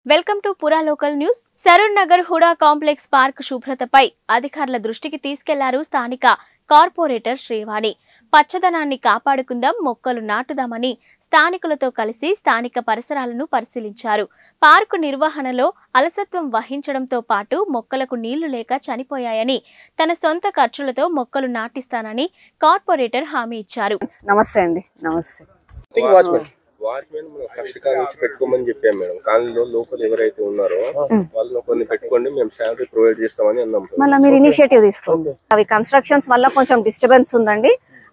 Welcome to Pura local news. Saroornagar HUDA complex park శుభ్రతపై అధికారుల దృష్టికి తీసుకెళ్లారు స్థానిక కార్పొరేటర్ శ్రీవాణి. పచ్చదనాన్ని కాపాడుకుందాం, మొక్కలు నాటుదామని స్థానికులతో కలిసి స్థానిక పరిసరాలను పరిశీలించారు. పార్కు నిర్వహణలో అలసత్వం వహించడంతో పాటు మొక్కలకు నీళ్లు లేక చనిపోయాయని, తన సొంత ఖర్చులతో మొక్కలు నాటిస్తానని కార్పొరేటర్ హామీ ఇచ్చారు. నమస్తే అండి. నమస్తే. వాచ్మెన్ కష్టకాల నుంచి పెట్టుకోమని చెప్పాం మేడం. కాలనీలో లోకల్ ఎవరైతే ఉన్నారో వాళ్ళని కొన్ని పెట్టుకోండి, మేము శాలరీ ప్రొవైడ్ చేస్తామని అన్నాం. మళ్ళీ మీరు ఇనిషియేటివ్ తీసుకోండి. అవి కన్స్ట్రక్షన్స్ వల్ల కొంచెం డిస్టర్బెన్స్ ఉందండి.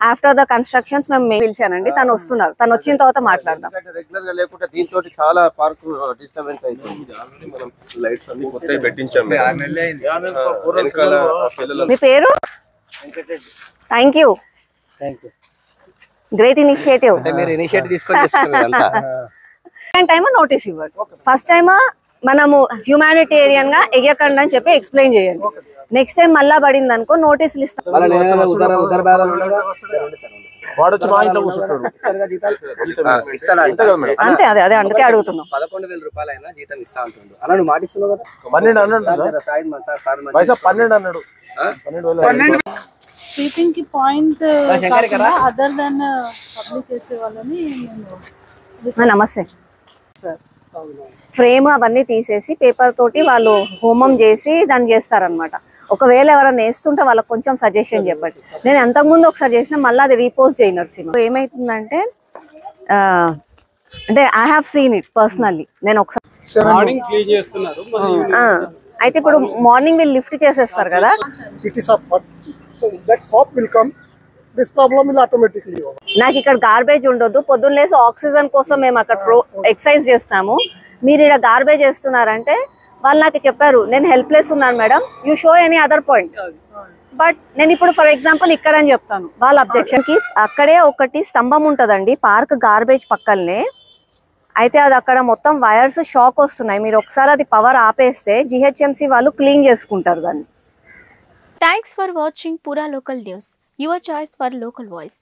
ఆఫ్టర్ ద కన్స్ట్రక్షన్స్ మేము పిలిచానండి. తను వస్తున్నారు. తను వచ్చిన తర్వాత మాట్లాడదాం. రెగ్యులర్ గా లేకుంటే దీంతో చాలా పార్క్ డిస్టర్బెన్స్ అవుతుంది. మనం లైట్స్ అన్ని కొత్తవి పెట్టించాం. మీ పేరు? Thank you. Great initiative. Time notice ఇవ్వండి. ఫస్ట్ టైమ్ మనము హ్యూమానిటేరియన్ గా ఎగకండి అని చెప్పి ఎక్స్ప్లెయిన్ చేయండి. నెక్స్ట్ టైం మళ్ళా పడింది అనుకో నోటీసులు ఇస్తాం. అంతే, అదే అదే అందుకే అడుగుతున్నాం. 11,000 రూపాయలైనా జీతం ఇస్తా అంటుండు. అలా నువ్వు మాటిస్తున్నావు కదా. 12 స్లీపింగ్ కి పాయింట్ అదర్ దెన్ పబ్లిక్ చేసే వాళ్ళని. నమస్తే సార్. ఫ్రేమ్ అవన్నీ తీసేసి పేపర్ తోటి వాళ్ళు హోమం చేసి దాన్ని చేస్తారనమాట. ఒకవేళ ఎవరైనా వేస్తుంటే వాళ్ళకి కొంచెం సజెషన్ చెప్పండి. నేను అంతకుముందు ఒకసారి చేసిన మళ్ళీ అది రీపోస్ట్ చేయను. సినిమా ఏమైతుందంటే అంటే I have seen it personally. నేను ఒకసారి అయితే ఇప్పుడు మార్నింగ్ వీళ్ళు లిఫ్ట్ చేసేస్తారు కదా. So that soap will come, this problem will automatically over. నాకు ఇక్కడ గార్బేజ్ ఉండొద్దు. పొద్దున్న లేసి ఆక్సిజన్ కోసం మేము అక్కడ ఎక్సర్సైజ్ చేస్తాము. మీరు ఇక్కడ గార్బేజ్ చేస్తున్నారంటే వాళ్ళు నాకు చెప్పారు, నేను హెల్ప్లెస్ ఉన్నాను madam, you show any other point. But నేను ఇప్పుడు ఫర్ ఎగ్జాంపుల్ ఇక్కడ అని చెప్తాను. వాళ్ళ అబ్జెక్షన్ కి అక్కడే ఒకటి స్తంభం ఉంటదండి పార్క్ గార్బేజ్ పక్కనే. అయితే అది అక్కడ మొత్తం వైర్స్ షాక్ వస్తున్నాయి. మీరు ఒకసారి అది పవర్ ఆపేస్తే జిహెచ్ఎంసీ వాళ్ళు క్లీన్ చేసుకుంటారు దాన్ని. Thanks for watching Pura Local News, your choice for local voice.